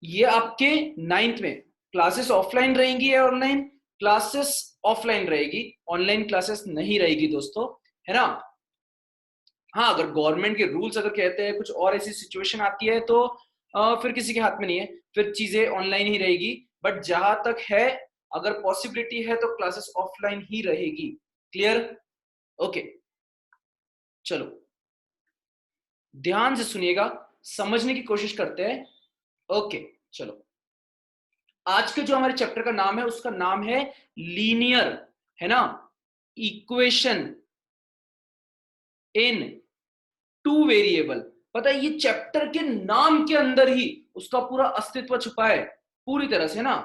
ये आपके 9th में क्लासेस ऑफलाइन रहेंगी या ऑनलाइन? क्लासेस ऑफलाइन रहेगी, ऑनलाइन क्लासेस नहीं रहेगी दोस्तों, है ना। हाँ, अगर गवर्नमेंट के रूल्स अगर कहते हैं कुछ और ऐसी सिचुएशन आती है तो फिर किसी के हाथ में नहीं है, फिर चीजें ऑनलाइन ही रहेगी। बट जहां तक है, अगर पॉसिबिलिटी है तो क्लासेस ऑफलाइन ही रहेगी। क्लियर? ओके, चलो ध्यान से सुनिएगा, समझने की कोशिश करते हैं। ओके, चलो आज के जो हमारे चैप्टर का नाम है उसका नाम है लीनियर, है ना, इक्वेशन इन टू वेरिएबल। पता है, ये चैप्टर के नाम के अंदर ही उसका पूरा अस्तित्व छुपा है पूरी तरह से ना।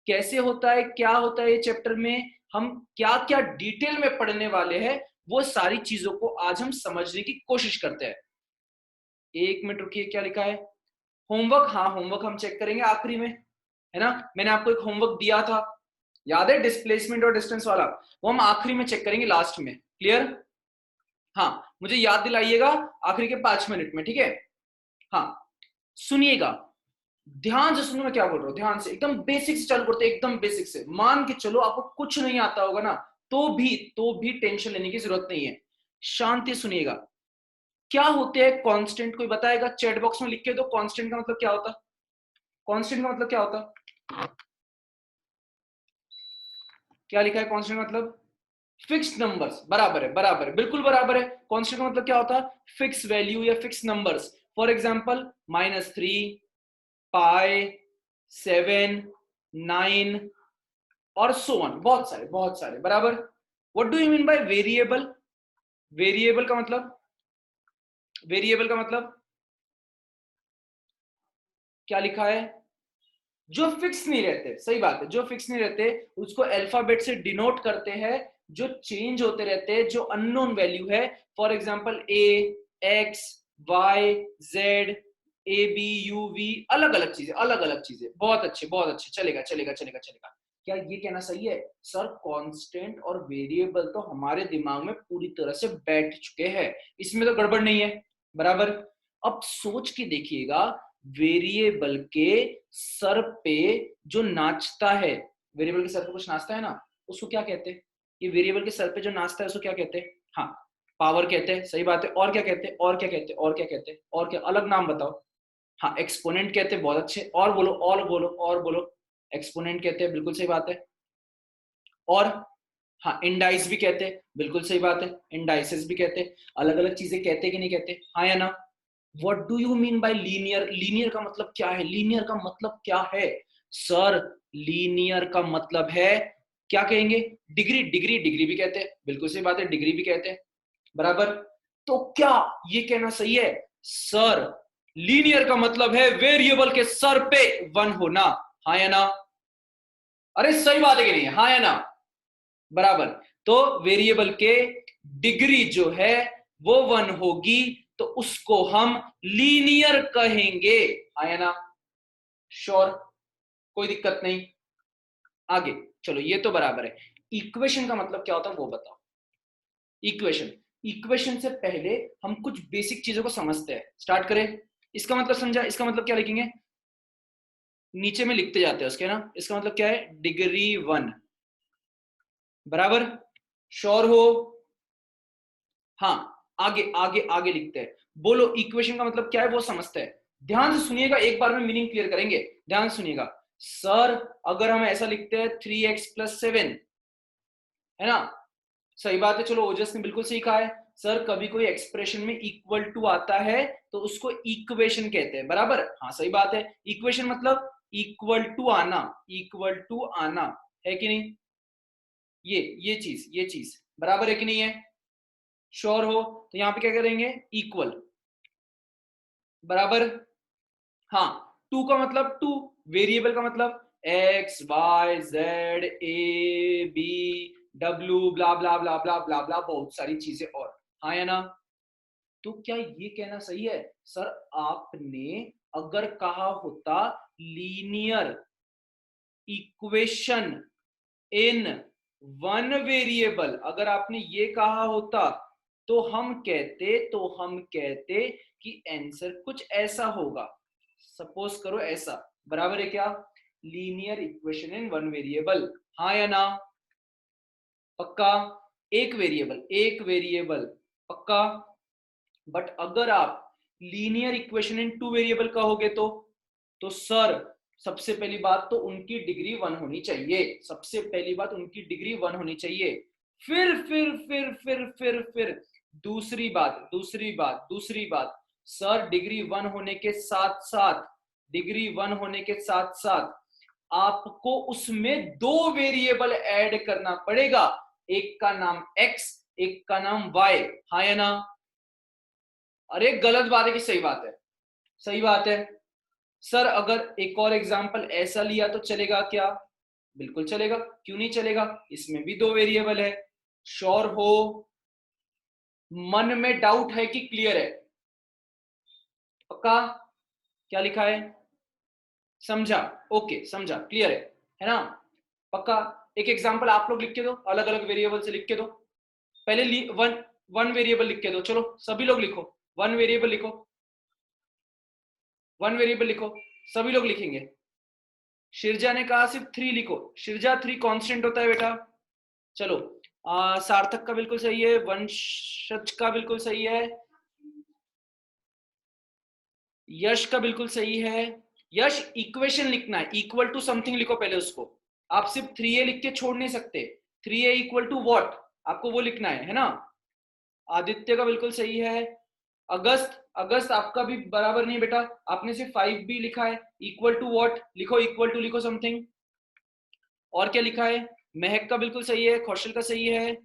कैसे होता है, क्या होता है ये चैप्टर में, हम क्या क्या डिटेल में पढ़ने वाले हैं, वो सारी चीजों को आज हम समझने की कोशिश करते हैं। एक मिनट रुकिए, क्या लिखा है? होमवर्क, हाँ होमवर्क हम चेक करेंगे आखिरी में, है ना। मैंने आपको एक होमवर्क दिया था, याद है, डिस्प्लेसमेंट और डिस्टेंस वाला, वो हम आखिरी में चेक करेंगे, लास्ट में। क्लियर? हाँ, मुझे याद दिलाइएगा आखिरी के 5 मिनट में, ठीक है। हाँ, सुनिएगा, ध्यान से सुनो मैं क्या बोल रहा हूं, ध्यान से, एकदम बेसिक से चालू करते हैं, एकदम बेसिक से। मान के चलो आपको कुछ नहीं आता होगा ना, तो भी टेंशन लेने की जरूरत नहीं है, शांति सुनिएगा। क्या होते हैं कांस्टेंट, कोई बताएगा? चैट बॉक्स में लिख के दो, कांस्टेंट का मतलब क्या होता? कांस्टेंट का मतलब क्या होता? क्या लिखा है कांस्टेंट मतलब? फिक्स नंबर्स, बराबर है, बराबर है, बिल्कुल बराबर है। कांस्टेंट का मतलब क्या होता है? फिक्स वैल्यू या फिक्स नंबर्स। फॉर एग्जांपल -3, पाई, 7, 9 और सो ऑन, बहुत सारे बहुत सारे, बराबर। What do you mean by variable? Variable का मतलब, वेरिएबल का मतलब क्या लिखा है? जो फिक्स नहीं रहते, सही बात है, जो फिक्स नहीं रहते उसको अल्फाबेट से डिनोट करते हैं, जो चेंज होते रहते हैं, जो अननोन वैल्यू है। For example A, X, Y, Z, A B, U V, अलग अलग चीजें, अलग अलग चीजें। बहुत अच्छे, बहुत अच्छे, चलेगा चलेगा चलेगा चलेगा। क्या ये कहना सही है? सर कांस्टेंट और वेरिएबल तो हमारे दिमाग में पूरी तरह से बैठ चुके हैं, इसमें तो गड़बड़ नहीं है, बराबर। अब सोच के देखिएगा, वेरिएबल के सर पे जो नाचता है, वेरिएबल के सर पे कुछ नाचता है ना, उसको क्या कहते हैं? ये वेरिएबल के सर पे जो नाचता है उसको क्या कहते हैं? हाँ, पावर कहते हैं, सही बात है। और क्या कहते हैं? और क्या कहते हैं? और क्या कहते हैं? और क्या अलग नाम बताओ? हाँ, एक्सपोनेंट कहते हैं, बहुत अच्छे। और बोलो, और बोलो, और बोलो। एक्सपोनेंट कहते हैं, बिल्कुल सही बात है। और हाँ, इंडाइस भी कहते हैं, बिल्कुल सही बात है, इंडाइसेस भी कहते हैं। अलग अलग चीजें कहते हैं कि नहीं कहते? हाँ या ना? What do you mean by linear? Linear का मतलब क्या है? लीनियर का मतलब क्या है सर? लीनियर का मतलब है, क्या कहेंगे? डिग्री, डिग्री, डिग्री भी कहते हैं, बिल्कुल सही बात है, डिग्री भी कहते हैं, बराबर। तो क्या ये कहना सही है सर, लीनियर का मतलब है वेरिएबल के सर पे 1 होना? हाँ या ना? अरे सही बात है कि नहीं? हाँ या ना? बराबर। तो वेरिएबल के डिग्री जो है वो 1 होगी, तो उसको हम लीनियर कहेंगे। आया ना? श्योर, कोई दिक्कत नहीं। आगे चलो, ये तो बराबर है। इक्वेशन का मतलब क्या होता है वो बताओ? इक्वेशन, इक्वेशन से पहले हम कुछ बेसिक चीजों को समझते हैं, स्टार्ट करें। इसका मतलब समझा? इसका मतलब क्या लिखेंगे? नीचे में लिखते जाते हैं उसके ना। इसका मतलब क्या है? डिग्री 1, बराबर। श्योर हो? हाँ, आगे आगे आगे लिखते हैं। बोलो, इक्वेशन का मतलब क्या है वो समझते हैं। ध्यान से सुनिएगा, एक बार में मीनिंग क्लियर करेंगे, ध्यान से सुनिएगा। सर अगर हम ऐसा लिखते हैं 3x+7, है ना, सही बात है, चलो ओजस ने बिल्कुल सही कहा है। सर कभी कोई एक्सप्रेशन में इक्वल टू आता है तो उसको इक्वेशन कहते हैं, बराबर। हाँ सही बात है, इक्वेशन मतलब इक्वल टू आना, इक्वल टू आना, है कि नहीं? ये चीज बराबर है कि नहीं है? श्योर हो? तो यहां पे क्या करेंगे? इक्वल, बराबर। हाँ, टू का मतलब टू, वेरिएबल का मतलब x, Y, Z, A, B, W, ब्ला ब्ला ब्ला ब्ला ब्ला ब्ला, बहुत सारी चीजें और। हाँ या ना? तो क्या ये कहना सही है सर, आपने अगर कहा होता लीनियर इक्वेशन इन 1 वेरिएबल, अगर आपने ये कहा होता तो हम कहते कि आंसर कुछ ऐसा होगा। सपोज करो ऐसा बराबर है क्या, linear equation in one variable, हाँ या ना, पक्का, एक वेरिएबल पक्का। बट अगर आप लीनियर इक्वेशन इन टू वेरिएबल कहोगे तो सर सबसे पहली बात तो उनकी डिग्री 1 होनी चाहिए, सबसे पहली बात उनकी डिग्री 1 होनी चाहिए। फिर दूसरी बात सर डिग्री 1 होने के साथ साथ आपको उसमें 2 वेरिएबल ऐड करना पड़ेगा, एक का नाम x, एक का नाम y, हाँ या ना। अरे गलत बात है कि सही बात है, सही बात है। सर अगर एक और एग्जांपल ऐसा लिया तो चलेगा क्या, बिल्कुल चलेगा, क्यों नहीं चलेगा, इसमें भी 2 वेरिएबल है। श्योर हो, मन में डाउट है कि क्लियर है, पक्का, क्या लिखा है, समझा, ओके समझा, क्लियर है ना, पक्का। एक एग्जांपल आप लोग लिख के दो, अलग अलग वेरिएबल से लिख के दो, पहले वन वेरिएबल लिख के दो, चलो सभी लोग लिखो, वन वेरिएबल लिखो, सभी लोग लिखेंगे। शिरजा ने कहा सिर्फ 3 लिखो, शिरजा 3 कांस्टेंट होता है बेटा। चलो सार्थक का बिल्कुल सही है, वंशज का बिल्कुल सही है, यश का बिल्कुल सही है। यश इक्वेशन लिखना है, इक्वल टू समथिंग लिखो पहले उसको, आप सिर्फ 3a लिख के छोड़ नहीं सकते, 3a इक्वल टू व्हाट, आपको वो लिखना है ना। आदित्य का बिल्कुल सही है। अगस्त आपका भी बराबर नहीं बेटा, आपने सिर्फ 5b लिखा है, इक्वल टू व्हाट लिखो, इक्वल टू लिखो समथिंग। और क्या लिखा है, महक का बिल्कुल सही है, कौशल का सही है,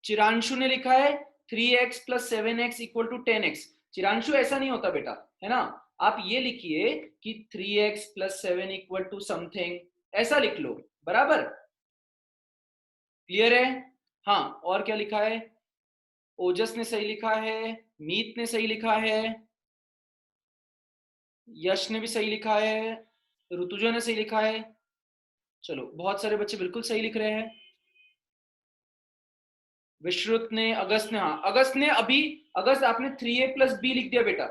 चिरांशु ने लिखा है 3x + 7x = 10x। चिरांशु ऐसा नहीं होता बेटा, है ना, आप ये लिखिए कि 3x + 7 = समथिंग, ऐसा लिख लो, बराबर, क्लियर है। हाँ और क्या लिखा है, ओजस ने सही लिखा है, मीत ने सही लिखा है, यश ने भी सही लिखा है, ऋतुजा ने सही लिखा है, चलो बहुत सारे बच्चे बिल्कुल सही लिख रहे हैं। विश्रुत ने, अगस्त ने, हाँ अगस्त ने अभी, अगस्त आपने 3a + b लिख दिया बेटा,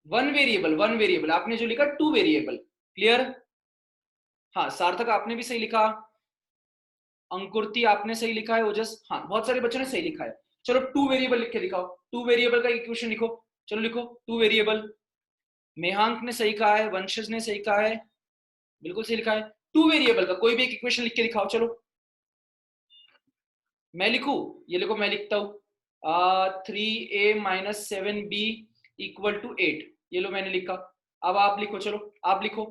वन वेरिएबल आपने जो लिखा 2 वेरिएबल, क्लियर। हाँ सार्थक आपने भी सही लिखा, अंकुरती आपने सही लिखा है, ओजस, हाँ बहुत सारे बच्चों ने सही लिखा है। चलो 2 वेरिएबल लिख के दिखाओ, 2 वेरिएबल का इक्वेशन लिखो, चलो लिखो 2 वेरिएबल। मेहांक ने सही कहा है, वंशज ने सही कहा है, बिल्कुल सही लिखा है, 2 वेरिएबल का कोई भी एक इक्वेशन लिख के दिखाओ, चलो मैं लिखूं, ये लिखो मैं लिखता हूं, 3a - 7b = 8, ये लो मैंने लिखा। अब आप लिखो, चलो आप लिखो,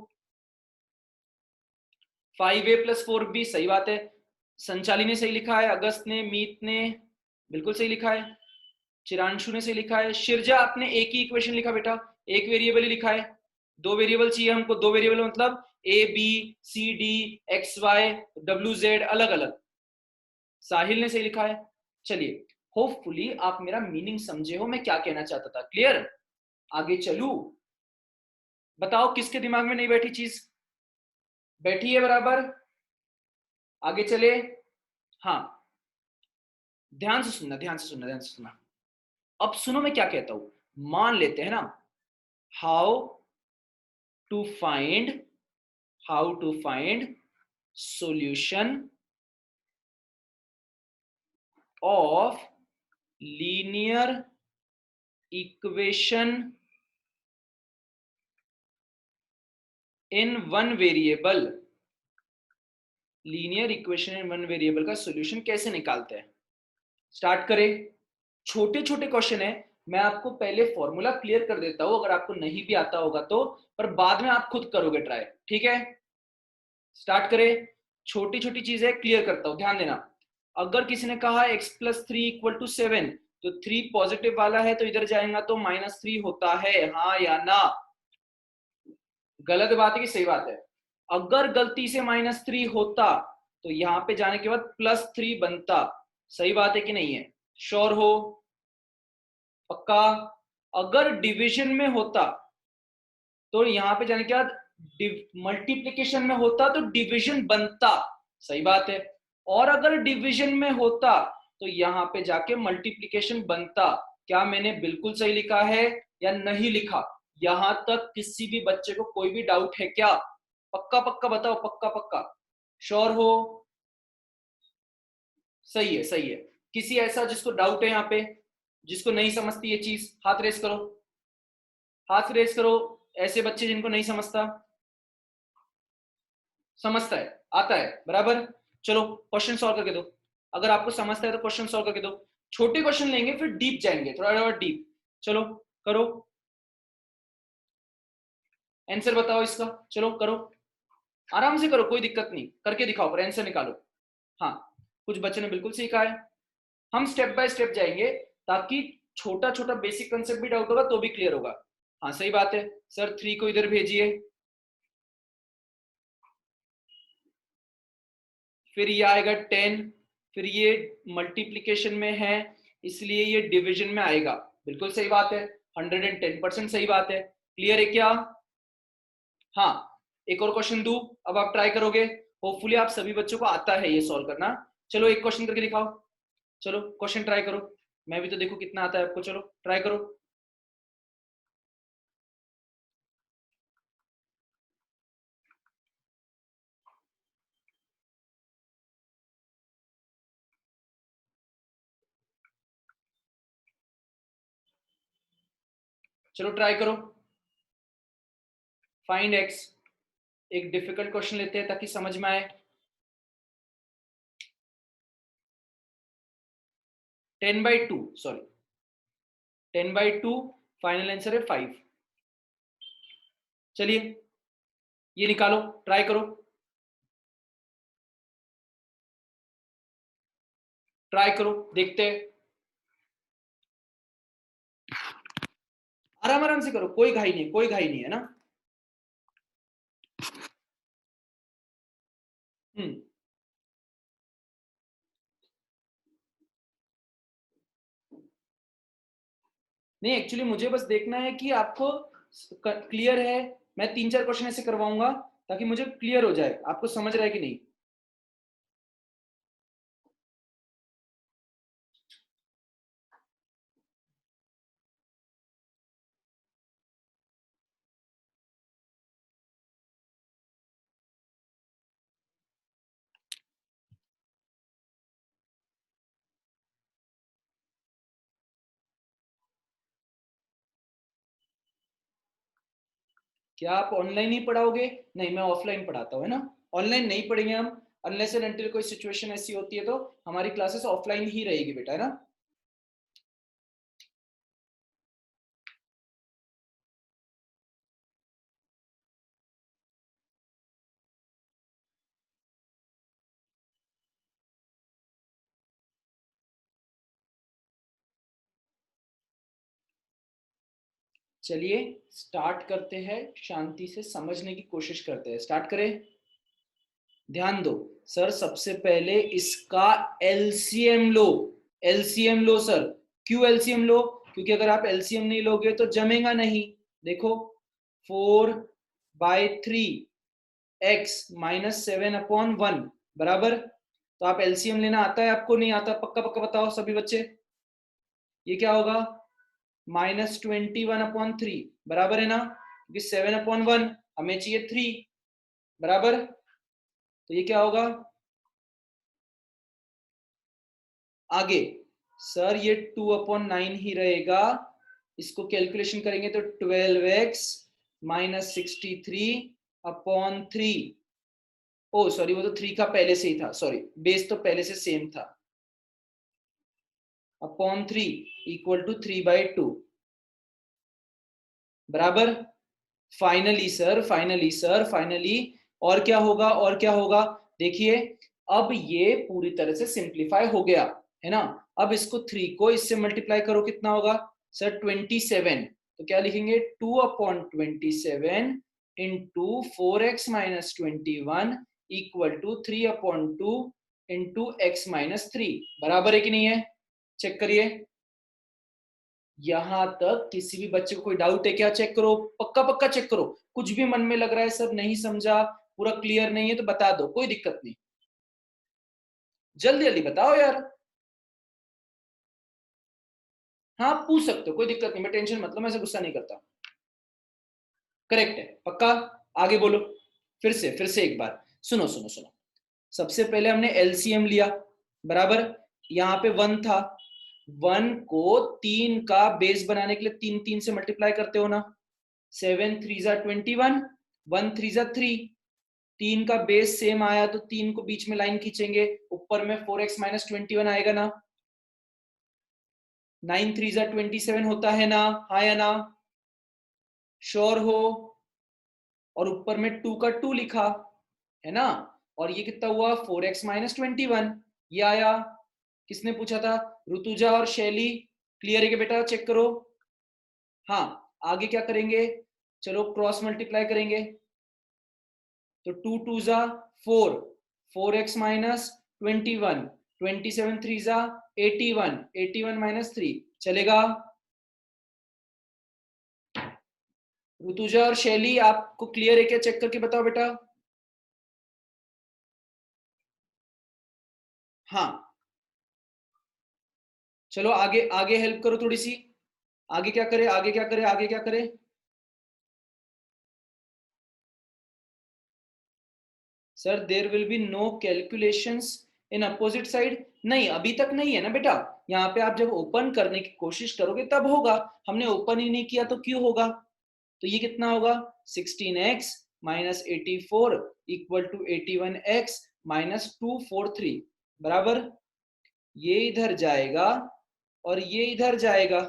5a + 4b, सही बात है, संचाली ने सही लिखा है, अगस्त ने, मीत ने बिल्कुल सही लिखा है, चिरांशु ने सही लिखा है, शिरजा आपने एक ही इक्वेशन लिखा बेटा, एक वेरिएबल ही लिखा है, 2 वेरिएबल चाहिए हमको, 2 वेरिएबल मतलब a b c d x y w z अलग अलग, साहिल ने सही लिखा है। चलिए होपफुली आप मेरा मीनिंग समझे हो, मैं क्या कहना चाहता था, क्लियर। आगे चलू, बताओ किसके दिमाग में नहीं बैठी चीज, बैठी है बराबर, आगे चले। हाँ ध्यान से सुनना, अब सुनो मैं क्या कहता हूं, मान लेते हैं ना, how to find solution of linear equation in one variable, linear equation in one variable का सॉल्यूशन कैसे निकालते हैं। स्टार्ट करें, छोटे छोटे क्वेश्चन है, मैं आपको पहले फॉर्मूला क्लियर कर देता हूं, अगर आपको नहीं भी आता होगा तो, पर बाद में आप खुद करोगे ट्राई, ठीक है। स्टार्ट करें, छोटी छोटी चीजें क्लियर करता हूं, ध्यान देना। अगर किसी ने कहा x + 3 = 7, तो 3 पॉजिटिव वाला है तो इधर जाएगा तो -3 होता है, हाँ या ना, गलत बात है कि सही बात है। अगर गलती से -3 होता तो यहां पे जाने के बाद +3 बनता, सही बात है कि नहीं है, श्योर हो, पक्का। अगर डिवीजन में होता तो यहां पे जाने के बाद मल्टीप्लिकेशन में होता तो डिवीजन बनता, सही बात है। और अगर डिवीजन में होता तो यहां पे जाके मल्टीप्लिकेशन बनता, क्या मैंने बिल्कुल सही लिखा है, या नहीं लिखा, यहां तक किसी भी बच्चे को कोई भी डाउट है क्या? पक्का पक्का बताओ, पक्का पक्का, श्योर हो? सही है, सही है। किसी ऐसा जिसको डाउट है यहाँ पे, जिसको नहीं समझती ये चीज, हाथ रेस करो, हाथ रेस करो। ऐसे बच्चे जिनको नहीं समझता, समझता है, आता है बराबर, चलो क्वेश्चन सॉल्व करके दो। अगर आपको समझता है तो क्वेश्चन सॉल्व करके दो। छोटे क्वेश्चन लेंगे फिर डीप जाएंगे, थोड़ा डीप। चलो करो, आंसर बताओ इसका, चलो करो, आराम से करो, कोई दिक्कत नहीं, करके दिखाओ पर आंसर निकालो। हाँ, कुछ बच्चों ने बिल्कुल सीखा है। हम स्टेप बाय स्टेप जाएंगे ताकि छोटा छोटा बेसिक कंसेप्ट भी डाउट होगा तो भी क्लियर होगा। हाँ सही बात है सर, 3 को इधर भेजिए, फिर ये आएगा 10, फिर ये मल्टीप्लीकेशन में है इसलिए ये डिवीजन में आएगा। बिल्कुल सही बात है, 110% सही बात है। क्लियर है क्या? हाँ, एक और क्वेश्चन दूं, अब आप ट्राई करोगे, होपफुली आप सभी बच्चों को आता है ये सॉल्व करना। चलो एक क्वेश्चन करके दिखाओ, चलो क्वेश्चन ट्राई करो, मैं भी तो देखो कितना आता है आपको, चलो ट्राई करो। चलो ट्राई करो, फाइंड एक्स। एक डिफिकल्ट क्वेश्चन लेते हैं ताकि समझ में आए। 10/2, सॉरी 10/2, फाइनल आंसर है 5। चलिए ये निकालो, ट्राई करो, ट्राई करो, देखते हैं। आराम आराम से करो, कोई घाई नहीं, कोई घाई नहीं है ना। हम्म, नहीं एक्चुअली मुझे बस देखना है कि आपको क्लियर है। मैं 3-4 क्वेश्चन ऐसे करवाऊंगा ताकि मुझे क्लियर हो जाए आपको समझ रहा है कि नहीं। क्या आप ऑनलाइन ही पढ़ाओगे? नहीं, मैं ऑफलाइन पढ़ाता हूँ, है ना। ऑनलाइन नहीं पढ़ेंगे हम, अनलेस एंड अनटिल कोई सिचुएशन ऐसी होती है तो हमारी क्लासेस ऑफलाइन ही रहेगी बेटा, है ना। चलिए स्टार्ट करते हैं, शांति से समझने की कोशिश करते हैं, स्टार्ट करें। ध्यान दो सर, सबसे पहले इसका एलसीएम लो, एलसीएम लो सर। क्यों एलसीएम लो? क्योंकि अगर आप एलसीएम नहीं लोगे तो जमेगा नहीं। देखो 4/3 एक्स माइनस 7/1 बराबर, तो आप एलसीएम लेना आता है आपको? नहीं आता? पक्का पक्का बताओ सभी बच्चे। ये क्या होगा? -21/3 बराबर है ना, क्योंकि 7/1 हमें चाहिए 3 बराबर, तो ये क्या होगा आगे? सर ये 2/9 ही रहेगा। इसको कैलकुलेशन करेंगे तो 12x माइनस 63/3। ओ सॉरी, वो तो 3 का पहले से ही था, सॉरी बेस तो पहले से सेम था, /3 इक्वल टू 3/2 बराबर। Finally sir, finally sir, finally और क्या होगा, और क्या होगा? देखिए अब ये पूरी तरह से सिंप्लीफाई हो गया, है ना। अब इसको 3 को इससे मल्टीप्लाई करो, कितना होगा सर? 27। तो क्या लिखेंगे? 2/27 into 4x-21 equal to 3/2 into x-3 बराबर है कि नहीं है? चेक करिए, यहां तक किसी भी बच्चे को कोई डाउट है क्या? चेक करो, पक्का पक्का चेक करो। कुछ भी मन में लग रहा है सर नहीं समझा, पूरा क्लियर नहीं है तो बता दो, कोई दिक्कत नहीं, जल्दी जल्दी बताओ यार। हाँ पूछ सकते हो, कोई दिक्कत नहीं, मैं टेंशन मतलब मैं ऐसे गुस्सा नहीं करता। करेक्ट है पक्का। आगे बोलो, फिर से एक बार सुनो सुनो सुनो। सबसे पहले हमने एलसीएम लिया, बराबर, यहाँ पे 1 था, 1 को 3 का बेस बनाने के लिए 3 3 से मल्टीप्लाई करते हो ना, 7 3 जा 21, 1 3 जा 3, 3 का बेस सेम आया तो 3 को बीच में लाइन खींचेंगे, ऊपर में 4x माइनस 21 आएगा ना, 9 3 जा 27 होता है ना, हाँ या ना, श्योर हो, और ऊपर में 2 का 2 लिखा है ना, और ये कितना हुआ 4x माइनस 21, ये आया। किसने पूछा था, ऋतुजा और शैली, क्लियर है क्या बेटा, चेक करो। हाँ आगे क्या करेंगे, चलो क्रॉस मल्टीप्लाई करेंगे, तो 2 2 जा 4, 4x माइनस 21, 27 3 जा 81, 81 माइनस 3, चलेगा। ऋतुजा और शैली आपको क्लियर है क्या, चेक करके बताओ बेटा। हाँ चलो आगे आगे हेल्प करो थोड़ी सी, आगे क्या करे, आगे क्या करे, आगे क्या करे। Sir there will be no calculations in opposite side, नहीं अभी तक नहीं है ना बेटा, यहाँ पे आप जब ओपन करने की कोशिश करोगे तब होगा, हमने ओपन ही नहीं किया तो क्यों होगा। तो ये कितना होगा 16x minus 84 equal to 81x minus 243, बराबर, ये इधर जाएगा और ये इधर जाएगा,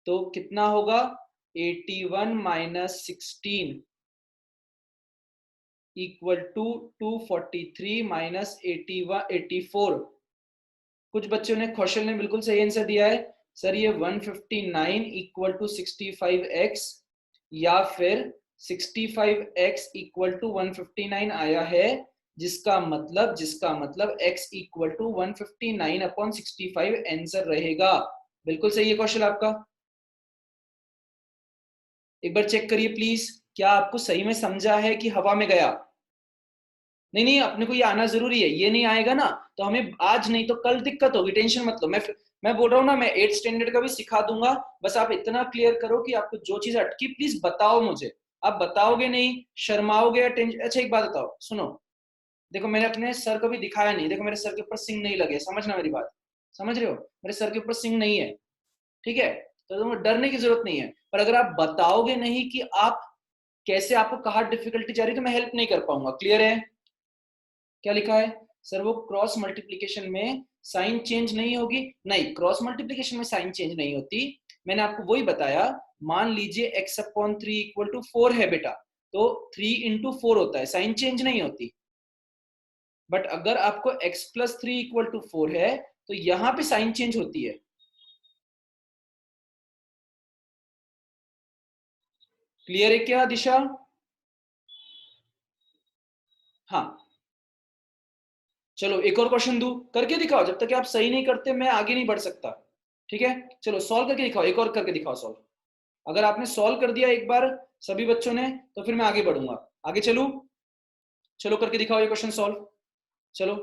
तो कितना होगा 81 माइनस 16 इक्वल टू 243 माइनस 84। कुछ बच्चों ने, कौशल ने बिल्कुल सही आंसर दिया है, सर ये 159 इक्वल टू 65x या फिर 65x इक्वल टू 159 आया है, जिसका मतलब x equal to 159 upon 65 answer रहेगा। बिल्कुल सही है कौशल आपका, एक बार चेक करिए प्लीज, क्या आपको सही में समझा है कि हवा में गया। नहीं नहीं, अपने को ये आना जरूरी है, ये नहीं आएगा ना तो हमें आज नहीं तो कल दिक्कत होगी, टेंशन मत लो। मैं बोल रहा हूँ ना, मैं 8th स्टैंडर्ड का भी सिखा दूंगा, बस आप इतना क्लियर करो कि आपको जो चीज अटकी प्लीज बताओ मुझे। आप बताओगे नहीं, शर्माओगे या टेंशन। अच्छा एक बात बताओ, सुनो, देखो मैंने अपने सर को भी दिखाया नहीं, देखो मेरे सर के ऊपर सिंग नहीं लगे, समझना मेरी बात, समझ रहे हो, मेरे सर के ऊपर सिंग नहीं है, ठीक है, तो तुम्हें डरने की जरूरत नहीं है, पर अगर आप बताओगे नहीं कि आप कैसे, आपको कहाँ डिफिकल्टी जा रही है, तो मैं हेल्प नहीं कर पाऊंगा, क्लियर है। क्या लिखा है, सर वो क्रॉस मल्टीप्लीकेशन में साइन चेंज नहीं होगी, नहीं क्रॉस मल्टीप्लीकेशन में साइन चेंज नहीं होती, मैंने आपको वही बताया। मान लीजिए x अपॉन 3 इक्वल टू 4 है बेटा, तो 3 इंटू 4 होता है, साइन चेंज नहीं होती। बट अगर आपको x प्लस 3 इक्वल टू 4 है तो यहां पे साइन चेंज होती है। क्लियर है क्या दिशा। हाँ चलो एक और क्वेश्चन दू, करके दिखाओ, जब तक आप सही नहीं करते मैं आगे नहीं बढ़ सकता, ठीक है, चलो सॉल्व करके दिखाओ, एक और करके दिखाओ सॉल्व। अगर आपने सॉल्व कर दिया एक बार सभी बच्चों ने, तो फिर मैं आगे बढ़ूंगा, आगे चलू, चलो करके दिखाओ ये क्वेश्चन सॉल्व, चलो।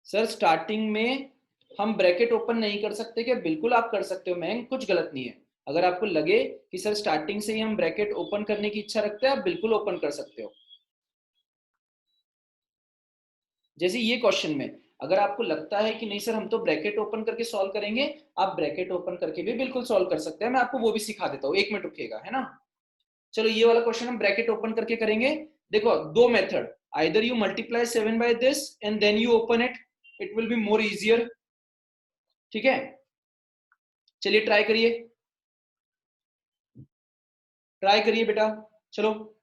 सर स्टार्टिंग में हम ब्रैकेट ओपन नहीं कर सकते क्या, बिल्कुल आप कर सकते हो मैम, कुछ गलत नहीं है, अगर आपको लगे कि सर स्टार्टिंग से ही हम ब्रैकेट ओपन करने की इच्छा रखते हैं, आप बिल्कुल ओपन कर सकते हो। जैसे ये क्वेश्चन में अगर आपको लगता है कि नहीं सर हम तो ब्रैकेट ओपन करके सॉल्व करेंगे, आप ब्रैकेट ओपन करके भी बिल्कुल सॉल्व कर सकते हैं, मैं आपको वो भी सिखा देता हूँ, 1 मिनट रुकेगा, है ना। चलो ये वाला क्वेश्चन हम ब्रैकेट ओपन करके करेंगे। देखो दो method, either you multiply 7 by this and then you open it, it will be more easier, ठीक है, चलिए ट्राई करिए, ट्राई करिए बेटा, चलो।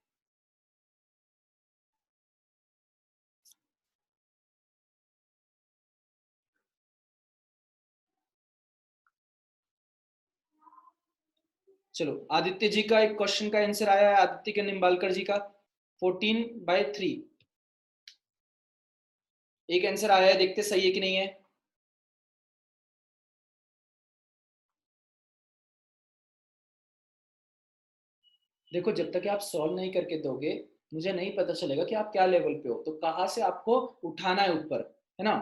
चलो आदित्य जी का एक क्वेश्चन का आंसर आया है, आदित्य के निम्बालकर जी का, 14/3 एक आंसर आया है, देखते सही है कि नहीं है। देखो जब तक आप सॉल्व नहीं करके दोगे मुझे नहीं पता चलेगा कि आप क्या लेवल पे हो, तो कहाँ से आपको उठाना है ऊपर, है ना।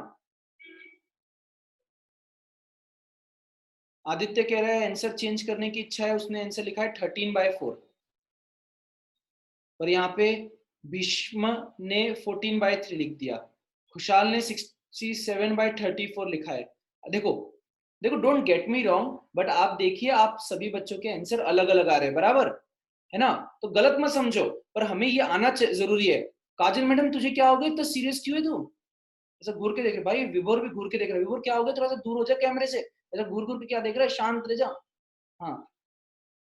आदित्य कह रहा है आंसर चेंज करने की इच्छा है, उसने आंसर लिखा है 13/4, और यहाँ पे भीष्म ने 14/3 लिख दिया, खुशाल ने 67/34 लिखा है। देखो देखो, don't get me wrong, but आप देखिए, आप सभी बच्चों के आंसर अलग अलग आ रहे हैं, बराबर है ना? तो गलत मत समझो, पर हमें ये आना जरूरी है। काजल मैडम तुझे क्या हो गया, इतना सीरियस क्यों है तू? ऐसा घूर के देख रहे भाई, विभोर भी घूर के देख रहा है। विभोर क्या हो गया, थोड़ा सा दूर हो जा कैमरे से, ऐसा घूर घूर के क्या देख रहा है, शांत रह जा। हाँ,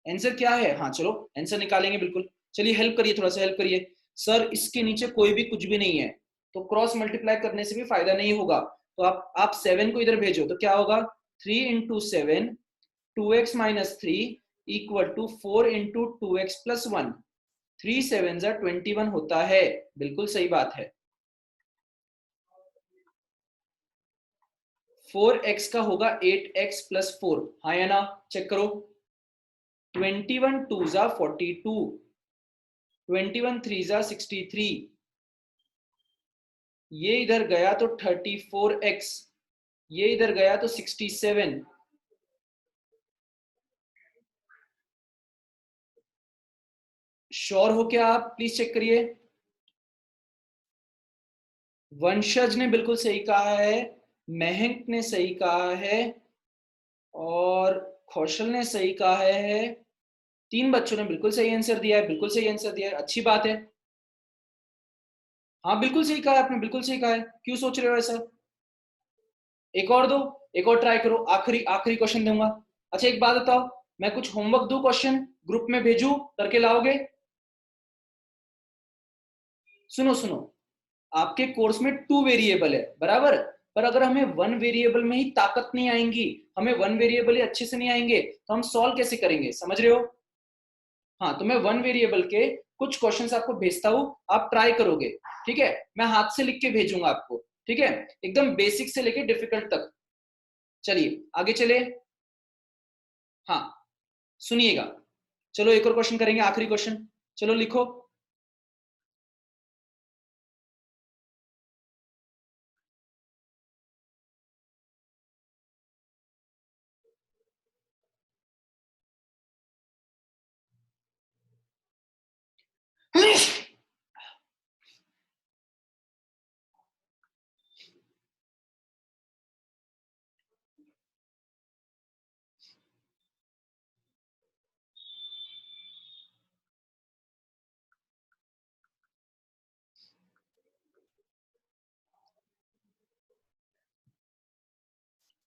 आंसर क्या है? हाँ चलो आंसर निकालेंगे बिल्कुल। चलिए हेल्प करिए, थोड़ा सा हेल्प करिए। सर इसके नीचे कोई भी कुछ भी नहीं है, तो क्रॉस मल्टीप्लाई करने से भी फायदा नहीं होगा, तो आप 7 को इधर भेजो, तो क्या होगा? 3 × 7, 2x-3 इक्वल टू 4 × 2x+1। 3 7 21 होता है, बिल्कुल सही बात है। 4x का होगा 8x+4, हाँ या ना? चेक करो। 21 2 42, 21 3 63, ये इधर गया तो 34x, ये इधर गया तो 67। श्योर हो क्या आप? प्लीज चेक करिए। वंशज ने बिल्कुल सही कहा है, महंक ने सही कहा है, और कौशल ने सही कहा है। 3 बच्चों ने बिल्कुल सही आंसर दिया है, बिल्कुल सही आंसर दिया है, अच्छी बात है। हाँ बिल्कुल सही कहा है आपने, बिल्कुल सही कहा है, क्यों सोच रहे हो ऐसा? एक और दो, एक और ट्राई करो, आखिरी आखिरी क्वेश्चन दूंगा। अच्छा एक बात बताओ, मैं कुछ होमवर्क दूं, क्वेश्चन ग्रुप में भेजू, करके लाओगे? सुनो सुनो, आपके कोर्स में 2 वेरिएबल है, बराबर, पर अगर हमें 1 वेरिएबल में ही ताकत नहीं आएंगी, हमें 1 वेरिएबल ही अच्छे से नहीं आएंगे, तो हम सॉल्व कैसे करेंगे, समझ रहे हो? हाँ, तो मैं 1 वेरिएबल के कुछ क्वेश्चंस आपको भेजता हूं, आप ट्राई करोगे, ठीक है? मैं हाथ से लिख के भेजूंगा आपको, ठीक है? एकदम बेसिक से लेके डिफिकल्ट तक। चलिए आगे चले। हाँ सुनिएगा, चलो एक और क्वेश्चन करेंगे, आखिरी क्वेश्चन। चलो लिखो।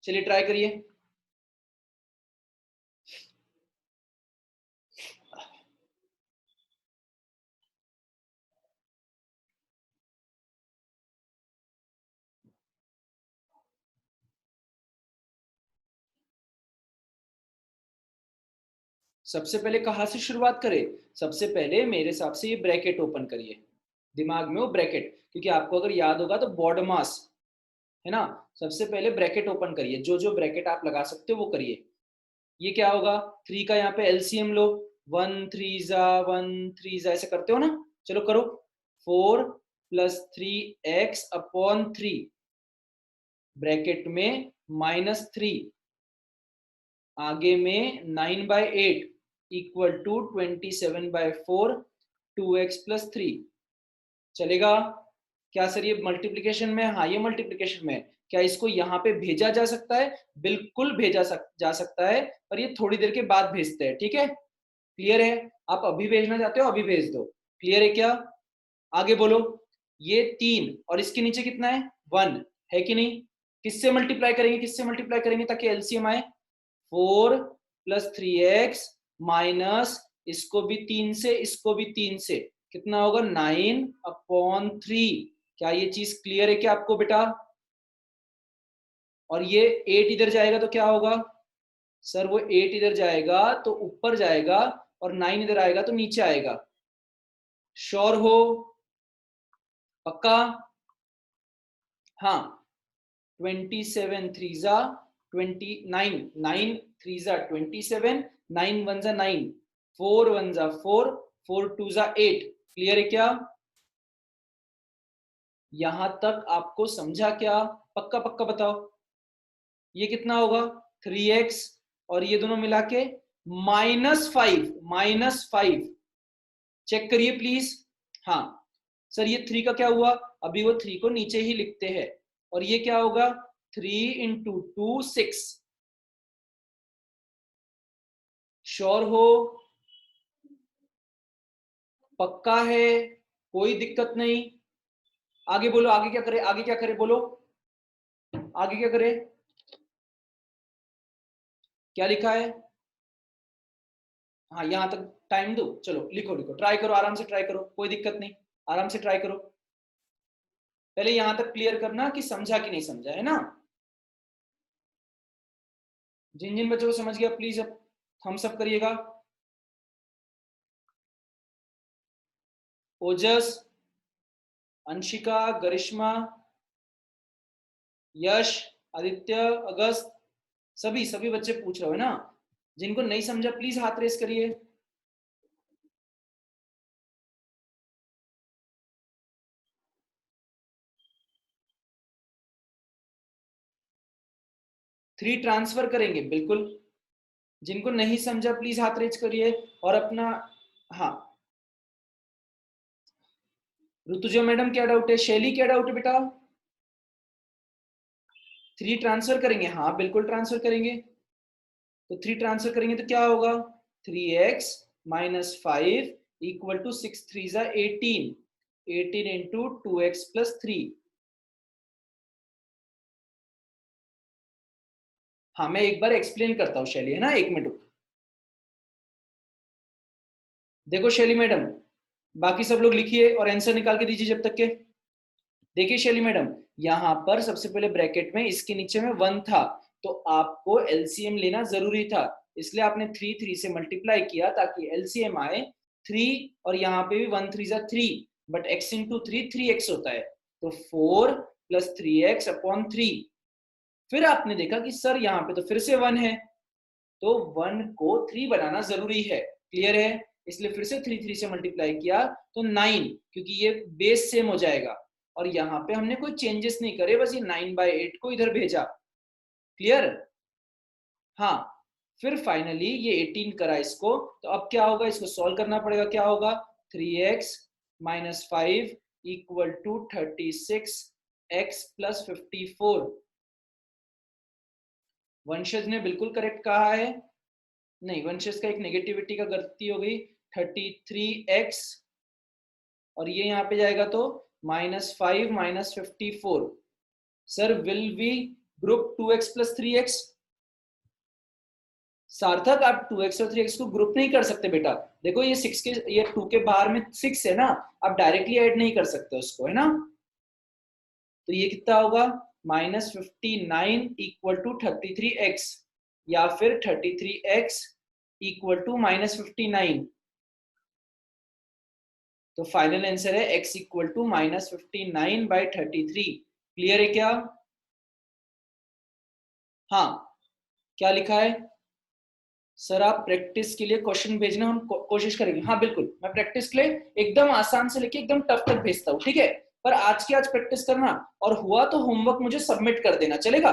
चलिए ट्राई करिए। सबसे पहले कहाँ से शुरुआत करें? सबसे पहले मेरे हिसाब से ये ब्रैकेट ओपन करिए, दिमाग में वो ब्रैकेट, क्योंकि आपको अगर याद होगा तो बॉड मास है ना। सबसे पहले ब्रैकेट ओपन करिए, जो जो ब्रैकेट आप लगा सकते हो वो करिए। ये क्या होगा? 3 का यहाँ पे एलसीएम लो, 1 3 ऐसे करते हो ना, चलो करो। 4 + 3x/3 ब्रैकेट में -3, आगे में 9/8 इक्वल टू 27/4, 2x+3। चलेगा क्या सर ये मल्टीप्लिकेशन में? हाँ ये मल्टीप्लिकेशन में। क्या इसको यहाँ पे भेजा जा सकता है? बिल्कुल भेजा जा सकता है, पर ये थोड़ी देर के बाद भेजते हैं, ठीक है? क्लियर है? आप अभी भेजना चाहते हो, अभी भेज दो। क्लियर है क्या? आगे बोलो। ये 3 और इसके नीचे कितना है? 1 है कि नहीं? किससे मल्टीप्लाई करेंगे, किससे मल्टीप्लाई करेंगे ताकि एलसीएम आए? 4 + 3x माइनस इसको भी 3 से, इसको भी 3 से, कितना होगा? 9/3। क्या ये चीज क्लियर है क्या आपको बेटा? और ये 8 इधर जाएगा तो क्या होगा? सर वो 8 इधर जाएगा तो ऊपर जाएगा, और 9 इधर आएगा तो नीचे आएगा। श्योर हो? पक्का? हाँ। 27 3 29, 9 3 27, 9 1 9, 4 1 4, 4 2 8। क्लियर है क्या? यहां तक आपको समझा क्या? पक्का पक्का बताओ। ये कितना होगा? 3x और ये दोनों मिला के -5 चेक करिए प्लीज। हाँ सर ये 3 का क्या हुआ, अभी वो 3 को नीचे ही लिखते हैं, और ये क्या होगा 3 इंटू 2 6। श्योर हो, पक्का है, कोई दिक्कत नहीं। आगे बोलो, आगे क्या करे, आगे क्या करे बोलो, आगे क्या करे, क्या लिखा है। हाँ यहां तक टाइम दो, चलो लिखो लिखो, ट्राई करो, आराम से ट्राई करो, कोई दिक्कत नहीं, आराम से ट्राई करो। पहले यहां तक क्लियर करना कि समझा कि नहीं समझा, है ना। जिन जिन बच्चों को समझ गया प्लीज अब थम्स अप करिएगा। ओजस, अंशिका, गरिश्मा, यश, आदित्य, अगस्त, सभी सभी बच्चे पूछ रहे हो ना। जिनको नहीं समझा प्लीज हाथ रेस करिए। थ्री ट्रांसफर करेंगे बिल्कुल। जिनको नहीं समझा प्लीज हाथ रेस करिए और अपना। हाँ ऋतुजा मैडम क्या डाउट है, शैली क्या डाउट है बेटा। 3 ट्रांसफर करेंगे, हाँ बिल्कुल ट्रांसफर करेंगे। तो 3 ट्रांसफर करेंगे तो क्या होगा 3x माइनस 5 इक्वल टू 6 3 जा 18, 18 इंटू 2x प्लस 3। हाँ मैं एक बार एक्सप्लेन करता हूँ शैली, है ना, 1 मिनट। देखो शैली मैडम, बाकी सब लोग लिखिए और आंसर निकाल के दीजिए जब तक के। देखिए शैली मैडम, यहाँ पर सबसे पहले ब्रैकेट में इसके नीचे में 1 था, तो आपको एलसीएम लेना जरूरी था, इसलिए आपने 3 3 से मल्टीप्लाई किया ताकि एलसीएम आए 3, और यहाँ पे भी 1 3 जा 3, बट x इंटू 3 3x होता है, तो 4 प्लस 3x अपॉन 3। फिर आपने देखा कि सर यहाँ पे तो फिर से 1 है, तो 1 को 3 बनाना जरूरी है, क्लियर है, इसलिए फिर से 3 3 से मल्टीप्लाई किया तो 9, क्योंकि ये बेस सेम हो जाएगा, और यहाँ पे हमने कोई चेंजेस नहीं करे, बस ये 9/8 को इधर भेजा, क्लियर। हाँ फिर फाइनली ये 18 करा इसको, तो अब क्या होगा, इसको सॉल्व करना पड़ेगा, क्या होगा 3x minus 5 equal to 36x plus 54। वंशज ने बिल्कुल करेक्ट कहा है, नहीं वंशज का एक नेगेटिविटी का गलती हो गई, 33x, और ये यहाँ पे जाएगा तो -5 minus 54। Sir will we group 2x plus 3x। Sarthak आप 2x और 3x को ग्रुप नहीं कर सकते बेटा, देखो ये 6 के, ये 2 के बाहर में 6 है ना, आप डायरेक्टली ऐड नहीं कर सकते उसको, है ना। तो ये कितना होगा -59 इक्वल टू 33x, या फिर 33x इक्वल टू -59। तो फाइनल आंसर है x इक्वल टू -59/33। क्लियर है क्या। हाँ क्या लिखा है सर, आप प्रैक्टिस के लिए क्वेश्चन भेजना, हम कोशिश करेंगे, हाँ बिल्कुल, मैं प्रैक्टिस के लिए एकदम आसान से लेके एकदम टफ तक भेजता हूँ, ठीक है, पर आज की आज प्रैक्टिस करना, और हुआ तो होमवर्क मुझे सबमिट कर देना, चलेगा।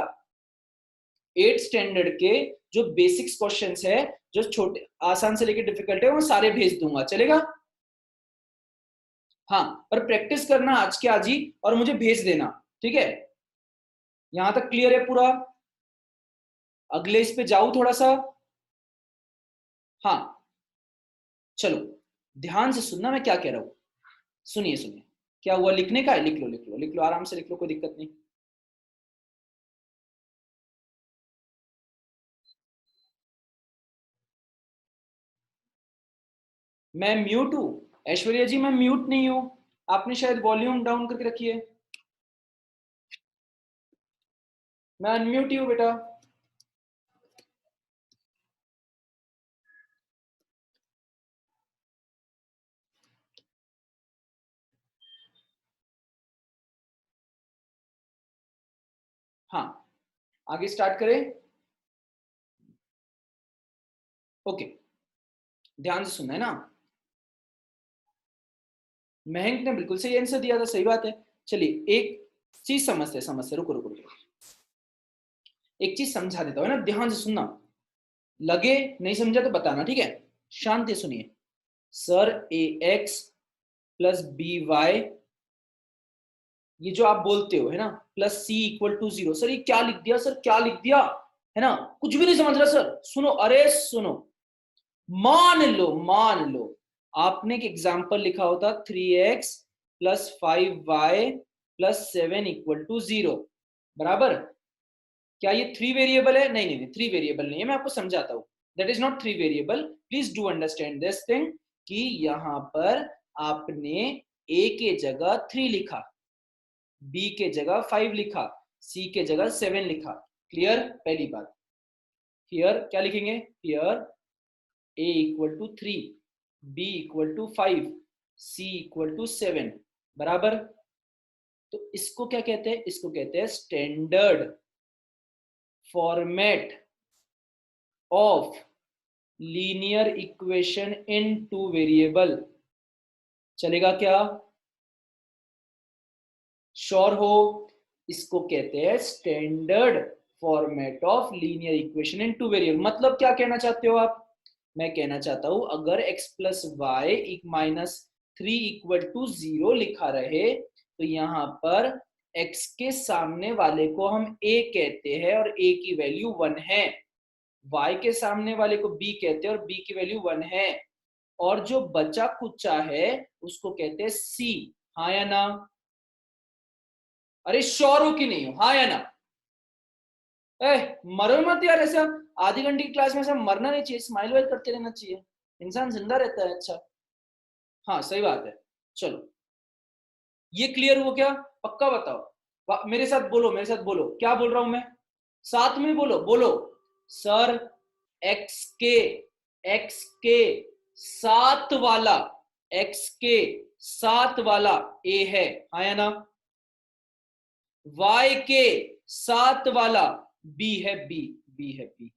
8th स्टैंडर्ड के जो बेसिक्स क्वेश्चंस है, जो छोटे आसान से लेके डिफिकल्ट है, वो सारे भेज दूंगा, चलेगा। हाँ पर प्रैक्टिस करना आज के आज ही, और मुझे भेज देना, ठीक है। यहां तक क्लियर है पूरा, अगले इस पे जाऊं थोड़ा सा। हाँ चलो ध्यान से सुनना मैं क्या कह रहा हूं, सुनिए सुनिए, क्या हुआ, लिखने का है, लिख लो लिख लो लिख लो, आराम से लिख लो, कोई दिक्कत नहीं। मैं म्यूट हूं ऐश्वर्या जी, मैं म्यूट नहीं हूं, आपने शायद वॉल्यूम डाउन करके रखी है, मैं अनम्यूट ही हूं बेटा। हाँ आगे स्टार्ट करें, ओके, ध्यान से सुनना है ना। महंक ने बिल्कुल सही आंसर दिया था, सही बात है। चलिए एक चीज समझते, रुको रुको रुको, एक चीज समझा देता हूँ ना, ध्यान से सुनना। लगे नहीं समझा तो बताना, ठीक है। शांति सुनिए। सर ax प्लस by, ये जो आप बोलते हो है ना, plus c equal to 0। Sir ये क्या लिख दिया, सर क्या लिख दिया, है ना, कुछ भी नहीं समझ रहा सर। सुनो, अरे सुनो, मान लो आपने एक एग्जाम्पल लिखा होता 3x plus 5y plus 7 equal to 0, बराबर। क्या ये 3 वेरिएबल है? नहीं नहीं नहीं, 3 वेरिएबल नहीं है, मैं आपको समझाता हूं। That is not 3 variable, please do understand this thing, कि यहां पर आपने a के जगह 3 लिखा, b के जगह 5 लिखा, c के जगह 7 लिखा। क्लियर? पहली बात। हियर क्या लिखेंगे? Here a equal to 3, b equal to 5, c equal to 7, बराबर। तो इसको क्या कहते हैं? इसको कहते हैं standard format of linear equation in two variable. चलेगा क्या? श्योर हो? इसको कहते हैं standard format of linear equation in two variable. मतलब क्या कहना चाहते हो आप? मैं कहना चाहता हूं अगर x plus Y minus 3 equal to 0 लिखा रहे, तो यहां पर x के सामने वाले को हम a कहते हैं और a की वैल्यू 1 है, y के सामने वाले को b कहते हैं और b की वैल्यू 1 है, और जो बचा कुचा है उसको कहते हैं c। हाँ या ना? अरे श्योर हो कि नहीं हो? हाँ या ना? मरो मत यार, ऐसा आधी घंटे की क्लास में ऐसा मरना नहीं चाहिए, स्माइल वाइल करते रहना चाहिए, इंसान जिंदा रहता है। अच्छा, हाँ सही बात है। चलो, ये क्लियर हो क्या? पक्का बताओ, मेरे साथ बोलो, मेरे साथ बोलो, क्या बोल रहा हूं मैं? साथ में बोलो, बोलो। सर एक्स के, एक्स के साथ वाला, एक्स के साथ वाला ए है, हाँ या ना? वाई के साथ वाला बी है, बी, बी है, बी।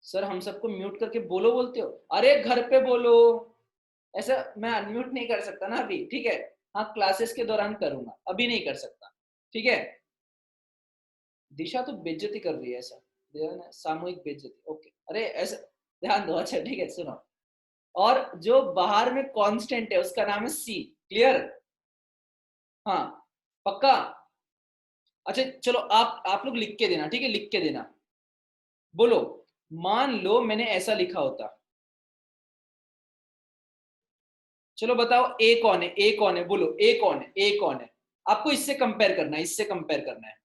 सर हम सबको म्यूट करके बोलो बोलते हो? अरे घर पे बोलो, ऐसा मैं अनम्यूट नहीं कर सकता ना अभी, ठीक है। हाँ क्लासेस के दौरान करूंगा, अभी नहीं कर सकता, ठीक है। दिशा तो बेइज्जती कर रही है, ऐसा सामूहिक बेइज्जती, ओके। अरे ऐसा ध्यान दो, अच्छा ठीक है, सुनो। और जो बाहर में कांस्टेंट है उसका नाम है सी। क्लियर? हाँ, पक्का। अच्छा चलो, आप लोग लिख के देना, ठीक है, लिख के देना। बोलो, मान लो मैंने ऐसा लिखा होता। चलो बताओ ए कौन है, ए कौन है, बोलो ए कौन है, ए कौन है? आपको इससे कंपेयर करना है, इससे कंपेयर करना है,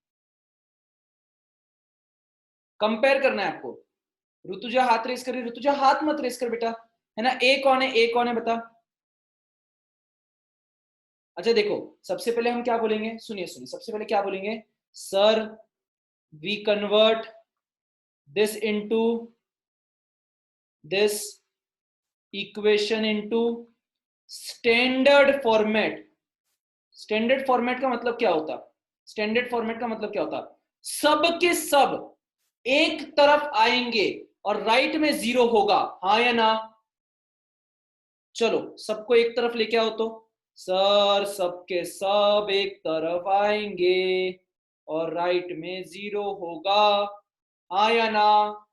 कंपेयर करना है आपको। ऋतुजा हाथ रेस कर रही, ऋतुजा हाथ मत रेस कर बेटा, है ना। ए कौन है, ए कौन है बता। अच्छा देखो, सबसे पहले हम क्या बोलेंगे, सुनिए सुनिए, सबसे पहले क्या बोलेंगे? Sir we convert this into this equation into standard format. Standard format का मतलब क्या होता? स्टैंडर्ड फॉर्मेट का मतलब क्या होता? सब के सब एक तरफ आएंगे और राइट में 0 होगा, हाँ या ना? चलो सबको एक तरफ लेके आओ तो। सर सबके सब एक तरफ आएंगे और राइट में 0 होगा, हाँ या ना?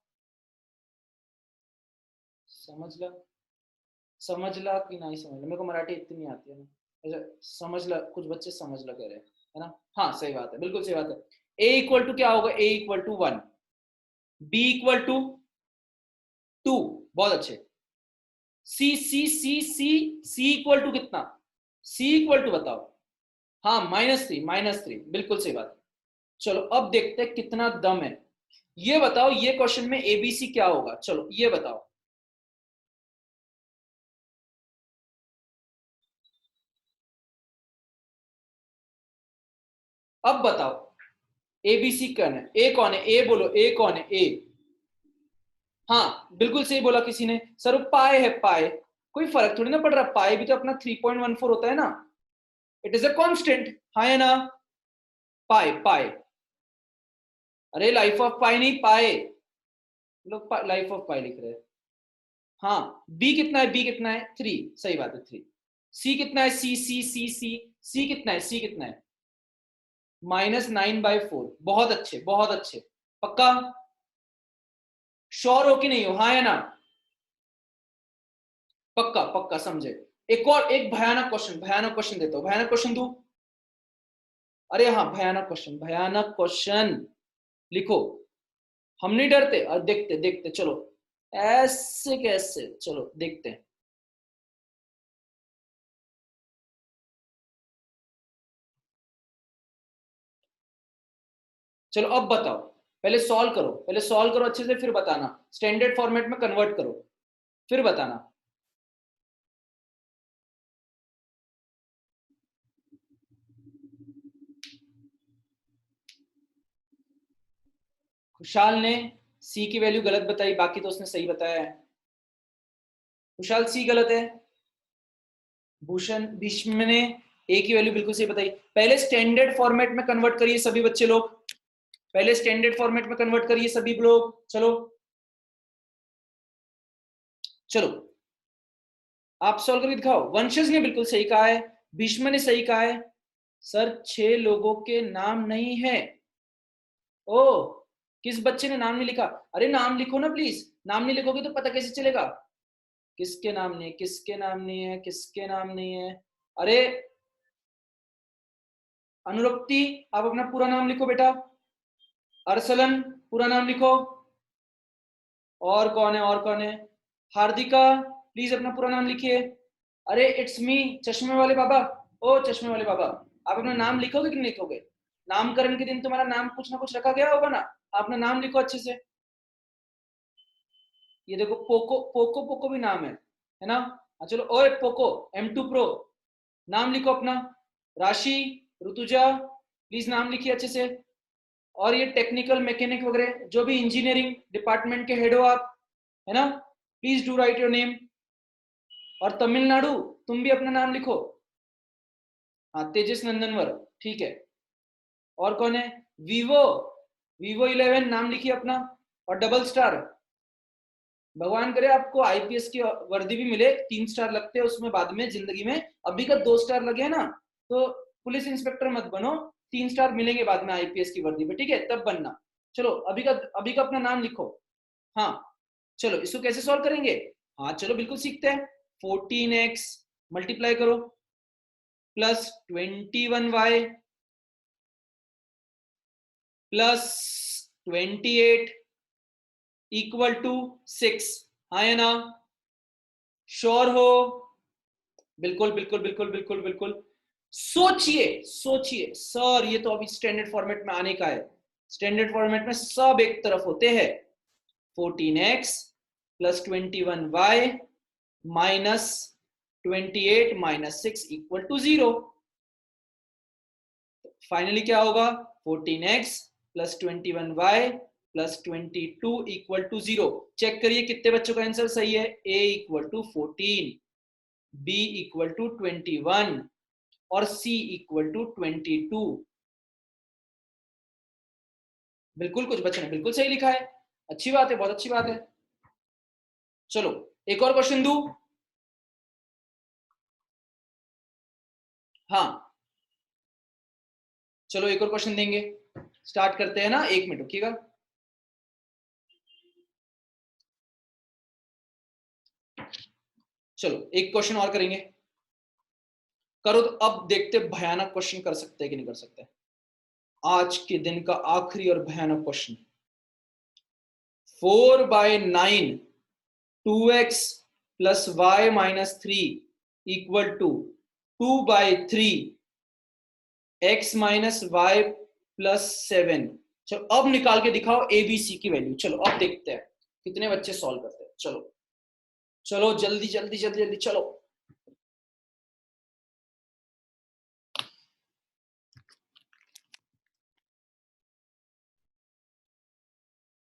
समझ ला, समझ ला कि नहीं समझ ला? मेरे को मराठी इतनी नहीं आती है ना। अच्छा समझ ला, कुछ बच्चे समझ ला कह रहे हैं, है ना। हाँ सही बात है, बिल्कुल सही बात है। ए इक्वल टू क्या होगा? A equal to 1, B equal to 2, बहुत अच्छे। सी सी सी सी सी इक्वल टू कितना? सी इक्वल टू बताओ। हाँ -3, -3, बिल्कुल सही बात। चलो अब देखते हैं कितना दम है। ये बताओ, ये क्वेश्चन में एबीसी क्या होगा? चलो ये बताओ। अब बताओ एबीसी कौन है? ए कौन है? ए बोलो, ए कौन है? ए, हाँ बिल्कुल सही बोला किसी ने। सर पाए है, पाए कोई फर्क थोड़ी ना पड़ रहा, पाए भी तो अपना 3.14 होता है ना, इट इज अ कांस्टेंट, हाँ या ना? पाए, पाए, अरे लाइफ ऑफ पाई नहीं, पाए, लोग लाइफ ऑफ पाई लिख रहे हैं। हाँ बी कितना है? बी कितना है? 3, सही बात है 3। सी कितना है? सी सी सी सी सी कितना है? सी कितना है? -9/4, बहुत अच्छे, बहुत अच्छे, पक्का। श्योर हो कि नहीं हो, हाँ या ना? पक्का पक्का समझे। एक और एक भयानक क्वेश्चन देता हूं, भयानक क्वेश्चन दू? अरे हाँ, भयानक क्वेश्चन, भयानक क्वेश्चन लिखो। हम नहीं डरते, और देखते देखते चलो, ऐसे कैसे, चलो देखते हैं। चलो अब बताओ, पहले सॉल्व करो, पहले सॉल्व करो अच्छे से, फिर बताना, स्टैंडर्ड फॉर्मेट में कन्वर्ट करो, फिर बताना। खुशहाल ने सी की वैल्यू गलत बताई, बाकी तो उसने सही बताया है। खुशहाल सी गलत है, भूषण भीष्म ने ए की वैल्यू बिल्कुल सही बताई। पहले स्टैंडर्ड फॉर्मेट में कन्वर्ट करिए सभी बच्चे लोग, पहले स्टैंडर्ड फॉर्मेट में कन्वर्ट करिए सभी लोग। चलो चलो आप सॉल्व करके दिखाओ। वंशज ने बिल्कुल सही कहा है, भीष्म ने सही कहा है। सर 6 लोगों के नाम नहीं है। ओ, किस बच्चे ने नाम नहीं लिखा? अरे नाम लिखो ना प्लीज, नाम नहीं लिखोगे तो पता कैसे चलेगा किसके नाम नहीं है, किसके नाम नहीं है, किसके नाम नहीं है? अरे अनुरक्ति, आप अपना पूरा नाम लिखो बेटा। अरसलन, पूरा नाम लिखो। और कौन है, और कौन है? हार्दिका, प्लीज अपना पूरा नाम लिखिए। अरे इट्स मी, चश्मे वाले बाबा। ओ चश्मे वाले बाबा, आप अपना नाम लिखोगे कि नहीं लिखोगे? नामकरण के दिन तुम्हारा नाम कुछ ना कुछ रखा गया होगा ना, आप अपना नाम लिखो अच्छे से। ये देखो पोको, पोको पोको भी नाम है ना? हाँ चलो, ओए पोको M2 Pro, नाम लिखो अपना। राशि, ऋतुजा, प्लीज नाम लिखिए अच्छे से। और ये टेक्निकल मैकेनिक वगैरह जो भी इंजीनियरिंग डिपार्टमेंट के हेड हो आप, है ना, please do right your name. और तमिलनाडु, तुम भी अपना नाम लिखो। हाँ तेजस नंदनवर, ठीक है। और कौन है? वीवो, Vivo 11 नाम लिखिए अपना। और डबल स्टार, भगवान करे आपको आईपीएस की वर्दी भी मिले, 3 स्टार लगते हैं उसमें बाद में जिंदगी में, अभी का 2 स्टार लगे हैं ना, तो पुलिस इंस्पेक्टर मत बनो, 3 स्टार मिलेंगे बाद में आईपीएस की वर्दी पे, ठीक है, तब बनना। चलो अभी का अपना नाम लिखो। हाँ चलो इसको कैसे सॉल्व करेंगे? हाँ चलो बिल्कुल सीखते हैं। 14x मल्टीप्लाई करो plus 21y plus 28 equal to 6, हाँ या ना? श्योर हो? बिल्कुल बिल्कुल बिल्कुल बिल्कुल बिल्कुल। सोचिए सोचिए सर, ये तो अभी स्टैंडर्ड फॉर्मेट में आने का है, स्टैंडर्ड फॉर्मेट में सब एक तरफ होते हैं। 14x plus 21y minus 28 minus 6 equal to 0। Finally क्या होगा? 14x plus 21y plus 22 equal to 0। Check करिए कितने बच्चों का आंसर सही है। a equal to 14, b equal to 21 और c इक्वल टू 22। बिल्कुल, कुछ बच्चों ने बिल्कुल सही लिखा है, अच्छी बात है, बहुत अच्छी बात है। चलो एक और क्वेश्चन दू? हाँ चलो एक और क्वेश्चन देंगे, स्टार्ट करते हैं ना, 1 मिनट रुकिएगा। चलो एक क्वेश्चन और करेंगे, करो तो अब देखते भयानक क्वेश्चन कर सकते हैं कि नहीं कर सकते। आज के दिन का आखिरी और भयानक question. 4/9 2x plus Y minus 3 equal to 2/3 x minus Y plus 7। चलो अब निकाल के दिखाओ एबीसी की वैल्यू। चलो अब देखते हैं कितने बच्चे सॉल्व करते हैं। चलो चलो जल्दी जल्दी जल्दी जल्दी चलो।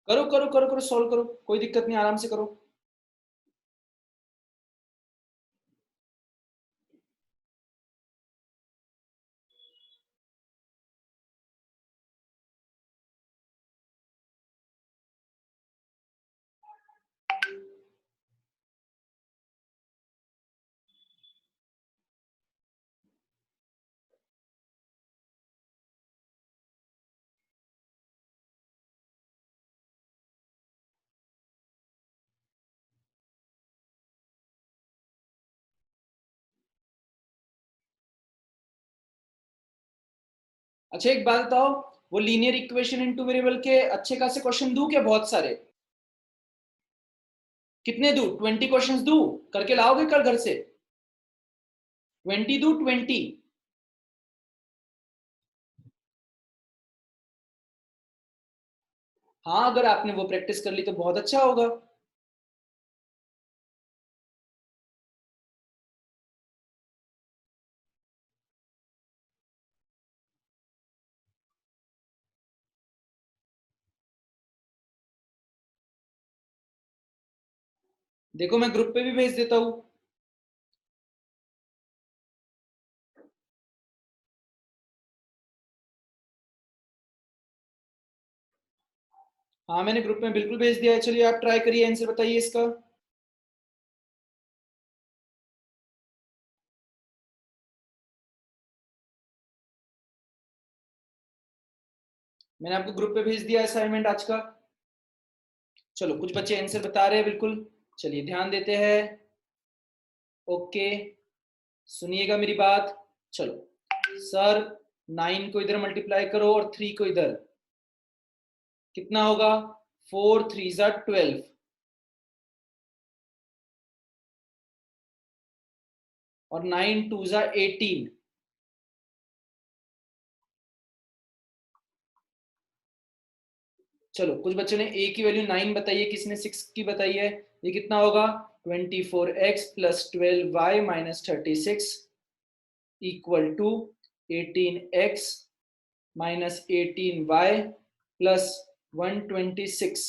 करो करो करो करो, सॉल्व करो, कोई दिक्कत नहीं, आराम से करो। अच्छा एक बात बताओ, वो लीनियर इक्वेशन इन टू वेरिएबल के अच्छे खासे क्वेश्चन दूं क्या, बहुत सारे? कितने दूं? 20 क्वेश्चंस दूं? करके लाओगे कल घर से? 20 दूं? 20? हाँ, अगर आपने वो प्रैक्टिस कर ली तो बहुत अच्छा होगा। देखो मैं ग्रुप पे भी भेज देता हूँ। हाँ मैंने ग्रुप में बिल्कुल भेज दिया है, चलिए आप ट्राई करिए, आंसर बताइए इसका। मैंने आपको ग्रुप पे भेज दिया असाइनमेंट आज का। चलो कुछ बच्चे आंसर बता रहे हैं बिल्कुल, चलिए ध्यान देते हैं। ओके, सुनिएगा मेरी बात। चलो सर, 9 को इधर मल्टीप्लाई करो और 3 को इधर, कितना होगा? 4 3 ज़ा 12 और 9 2 ज़ा 18। चलो कुछ बच्चों ने ए की वैल्यू 9 बताई है, किसने 6 की बताई है? ये कितना होगा? 24x plus 12y minus 36 equal to 18x minus 18y plus 126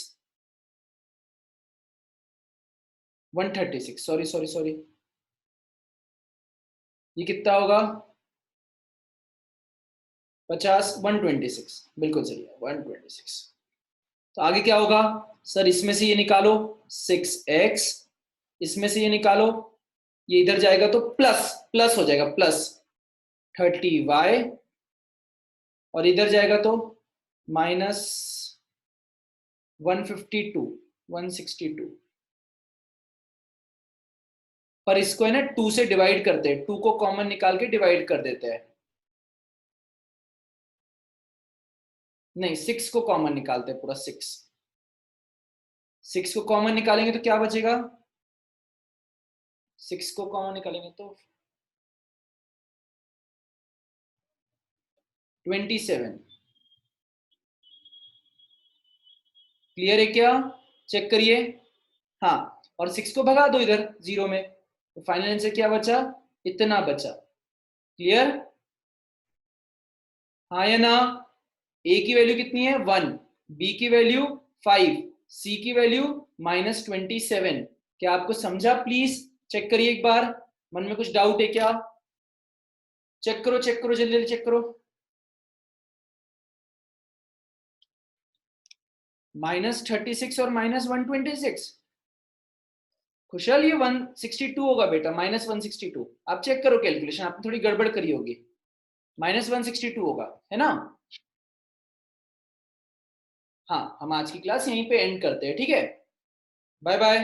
136, sorry sorry sorry, ये कितना होगा? 50 126, बिल्कुल सही है 126। तो आगे क्या होगा? सर इसमें से ये निकालो 6x, इसमें से ये निकालो, ये इधर जाएगा तो प्लस प्लस हो जाएगा, प्लस 30y, और इधर जाएगा तो माइनस 152 162। पर इसको है ना 2 से डिवाइड करते हैं, 2 को कॉमन निकाल के डिवाइड कर देते हैं। नहीं, 6 को कॉमन निकालते हैं, पूरा 6। 6 को कॉमन निकालेंगे तो क्या बचेगा? 6 को कॉमन निकालेंगे तो 27। क्लियर है क्या? चेक करिए। हाँ, और 6 को भगा दो इधर जीरो में, तो फाइनल आंसर क्या बचा? इतना बचा। क्लियर? हाँ या ना? ए की वैल्यू कितनी है? 1, बी की वैल्यू 5, सी की वैल्यू -27। क्या आपको समझा? प्लीज चेक करिए एक बार, मन में कुछ डाउट है क्या? चेक करो चेक करो, जल्दी जल्दी चेक करो। -36 और -126। खुशल, ये 162 होगा बेटा, -162। आप चेक करो कैलकुलेशन, आपने थोड़ी गड़बड़ करी होगी। -162 होगा, है ना? हाँ, हम आज की क्लास यहीं पे एंड करते हैं, ठीक है? Bye bye.